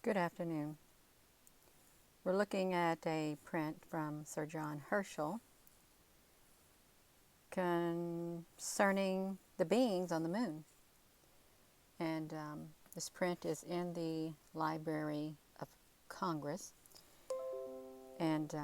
Good afternoon. We're looking at a print from Sir John Herschel concerning the beings on the moon. And this print is in the Library of Congress. And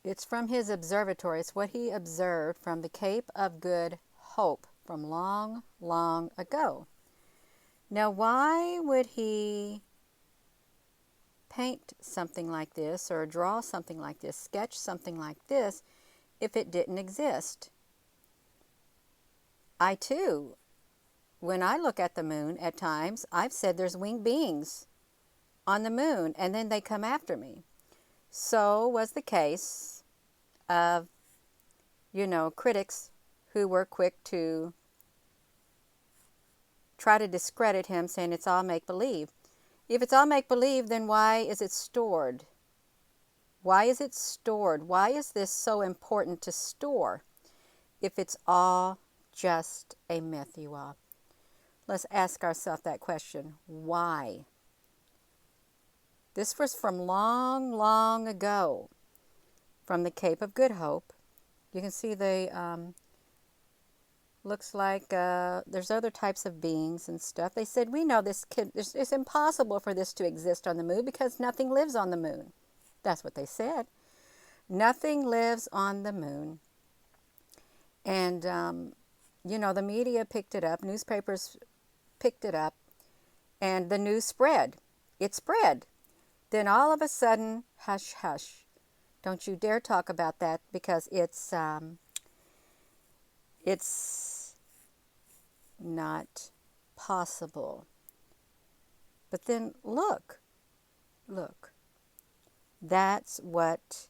it's from his observatory. It's what he observed from the Cape of Good Hope from long, long ago. Now, why would he paint something like this or draw something like this, sketch something like this, if it didn't exist? I too, when I look at the moon at times, I've said there's winged beings on the moon and then they come after me. So was the case of, critics who were quick to try to discredit him, saying it's all make-believe. If it's all make-believe, then why is it stored? Why is it stored? Why is this so important to store if it's all just a myth, you all? Let's ask ourselves that question. Why? This was from long, long ago, from the Cape of Good Hope. You can see the looks like there's other types of beings and stuff. They said, we know it's impossible for this to exist on the moon because nothing lives on the moon. That's what they said. Nothing lives on the moon. And, the media picked it up, newspapers picked it up, and the news spread. It spread. Then all of a sudden, hush, hush. Don't you dare talk about that because it's not possible. But then look. That's what,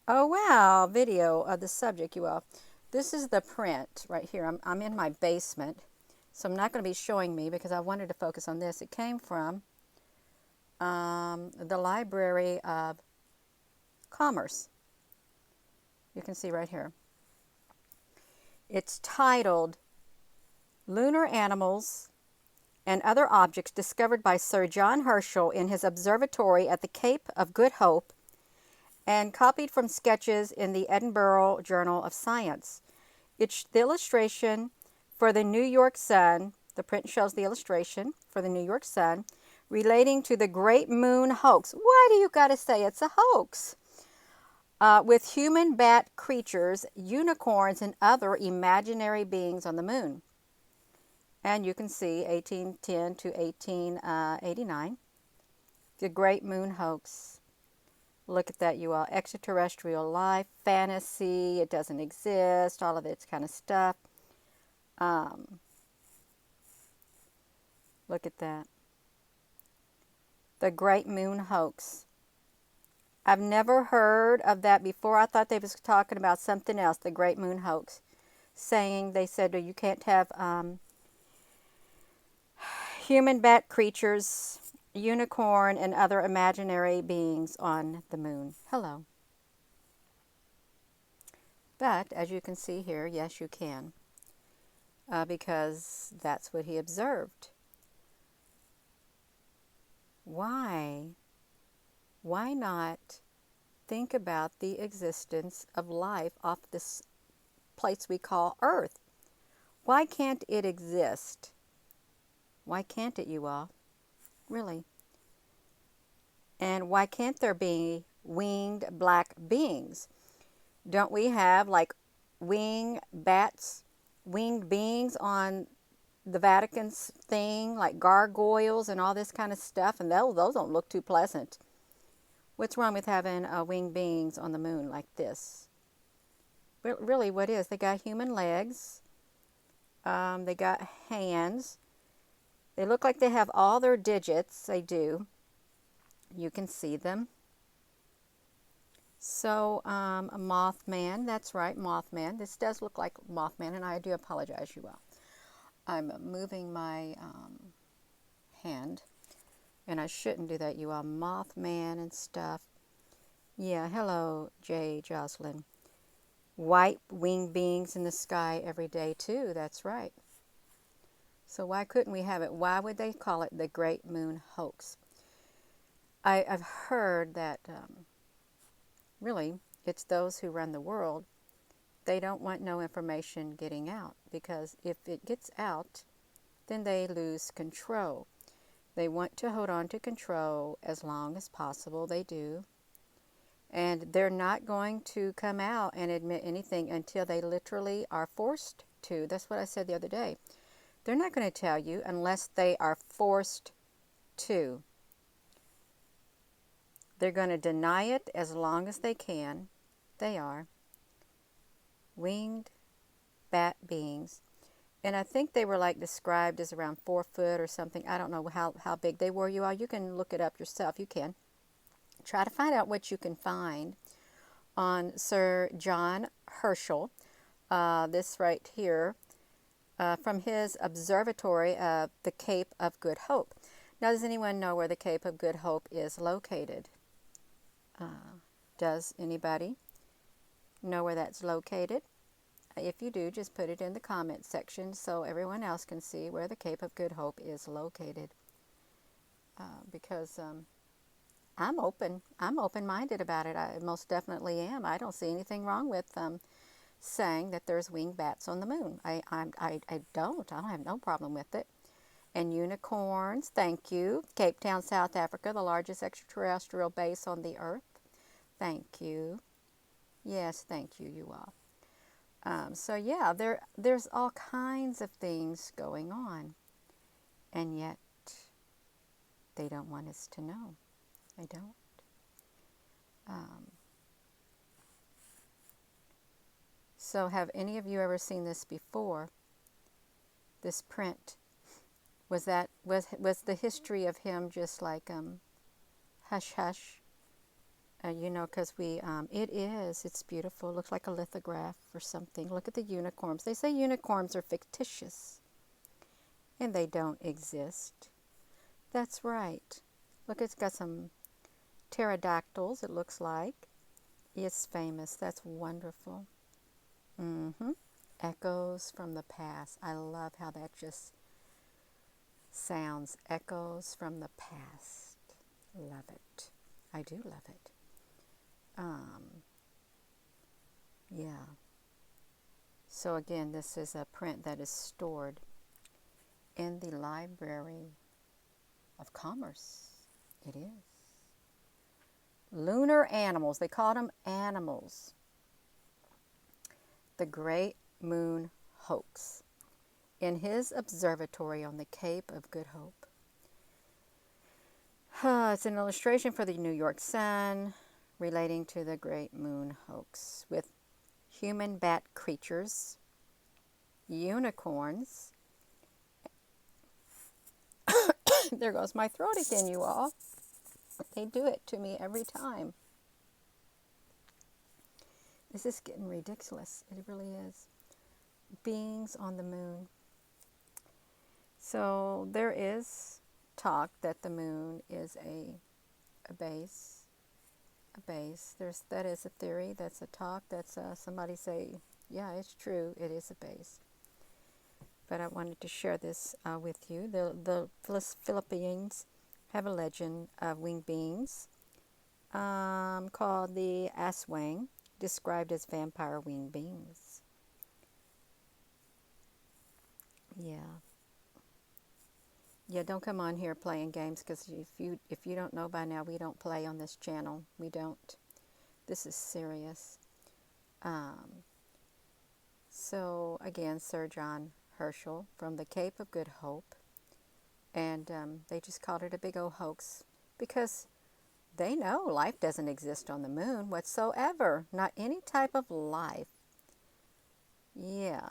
oh wow, video of the subject, you all. This is the print right here. I'm in my basement, so I'm not going to be showing me because I wanted to focus on this. It came from the Library of Commerce. You can see right here. It's titled Lunar Animals and Other Objects Discovered by Sir John Herschel in his observatory at the Cape of Good Hope, and copied from sketches in the Edinburgh Journal of Science. It's the illustration for the New York Sun. The print shows the illustration for the New York Sun relating to the Great Moon Hoax. Why do you got to say it's a hoax? With human bat creatures, unicorns, and other imaginary beings on the moon. And you can see 1810 to 1889, the Great Moon Hoax. Look at that, you all. Extraterrestrial life, fantasy, it doesn't exist, all of this kind of stuff. Look at that. The Great Moon Hoax. I've never heard of that before. I thought they was talking about something else, the Great Moon Hoax. They said, you can't have human bat creatures, unicorn, and other imaginary beings on the moon. Hello. But, as you can see here, yes, you can. Because that's what he observed. Why? Why not think about the existence of life off this place we call Earth? Why can't it exist? Why can't it, you all? Really? And why can't there be winged black beings? Don't we have like winged beings on the Vatican's thing, like gargoyles and all this kind of stuff? And those don't look too pleasant. What's wrong with having winged beings on the moon like this? Really, what is? They got human legs. They got hands. They look like they have all their digits. They do. You can see them. So, a Mothman. That's right, Mothman. This does look like Mothman, and I do apologize, you all. I'm moving my hand, and I shouldn't do that, you all. Mothman and stuff. Yeah, hello, Jay Jocelyn. White winged beings in the sky every day, too. That's right. So why couldn't we have it? Why would they call it the Great Moon Hoax? I've heard that really it's those who run the world. They don't want no information getting out, because if it gets out, then they lose control. They want to hold on to control as long as possible. They do. And they're not going to come out and admit anything until they literally are forced to. That's what I said the other day. They're not going to tell you unless they are forced to. They're going to deny it as long as they can. They are winged bat beings. And I think they were like described as around 4 foot or something. I don't know how big they were, you all. You can look it up yourself. You can. Try to find out what you can find on Sir John Herschel. This right here, from his observatory of the Cape of Good Hope. Now, does anyone know where the Cape of Good Hope is located? Does anybody know where that's located? If you do, just put it in the comment section so everyone else can see where the Cape of Good Hope is located. Because I'm open-minded about it. I most definitely am. I don't see anything wrong with saying that there's winged bats on the moon. I don't have no problem with it. And unicorns, thank you. Cape Town, South Africa, the largest extraterrestrial base on the earth. Thank you. Yes, thank you, you all. So yeah, there's all kinds of things going on, and yet they don't want us to know. They don't. So have any of you ever seen this before? This print, was the history of him just like hush hush? You know, because it's beautiful. It looks like a lithograph or something. Look at the unicorns. They say unicorns are fictitious, and they don't exist. That's right. Look, it's got some pterodactyls, it looks like. It's famous. That's wonderful. Echoes from the past. I love how that just sounds. Echoes from the past. Love it. I do love it. Yeah. So again, this is a print that is stored in the Library of Commerce. It is. Lunar animals. They called them animals. The Great Moon Hoax. In his observatory on the Cape of Good Hope. It's an illustration for the New York Sun relating to the Great Moon Hoax with human bat creatures, unicorns. There goes my throat again, you all. They do it to me every time. This is getting ridiculous. It really is. Beings on the moon. So there is talk that the moon is a base. A base. That is a theory. That's a talk. That's somebody say, yeah, it's true. It is a base. But I wanted to share this with you. The Philippines have a legend of winged beings called the Aswang, described as vampire winged beings. Yeah. Yeah, don't come on here playing games, because if you don't know by now, we don't play on this channel. We don't. This is serious. So again, Sir John Herschel from the Cape of Good Hope, and they just called it a big old hoax because they know life doesn't exist on the moon whatsoever. Not any type of life. Yeah.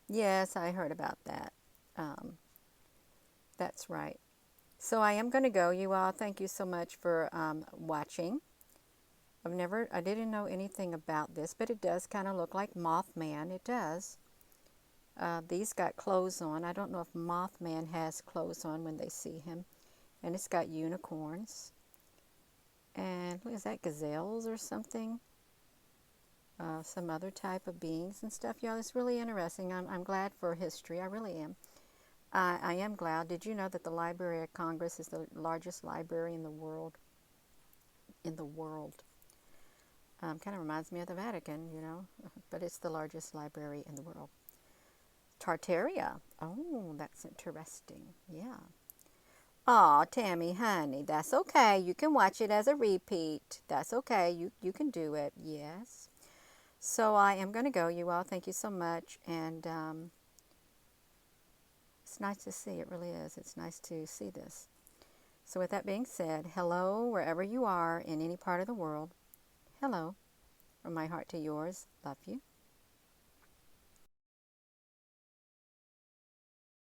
Yes, I heard about that. That's right. So I am going to go, you all. Thank you so much for watching. I didn't know anything about this, but it does kind of look like Mothman. It does. These got clothes on. I don't know if Mothman has clothes on when they see him. And it's got unicorns. And what is that, gazelles or something? some other type of beings and stuff. Y'all, it's really interesting. I'm glad for history. I really am. I am glad. Did you know that the Library of Congress is the largest library in the world? In the world. Kind of reminds me of the Vatican, you know, but it's the largest library in the world. Tartaria. Oh, that's interesting. Yeah. Aw, Tammy, honey, that's okay. You can watch it as a repeat. That's okay. You can do it. Yes. So I am going to go, you all. Thank you so much. And it's nice to see. It really is. It's nice to see this. So with that being said, hello, wherever you are in any part of the world. Hello. From my heart to yours. Love you.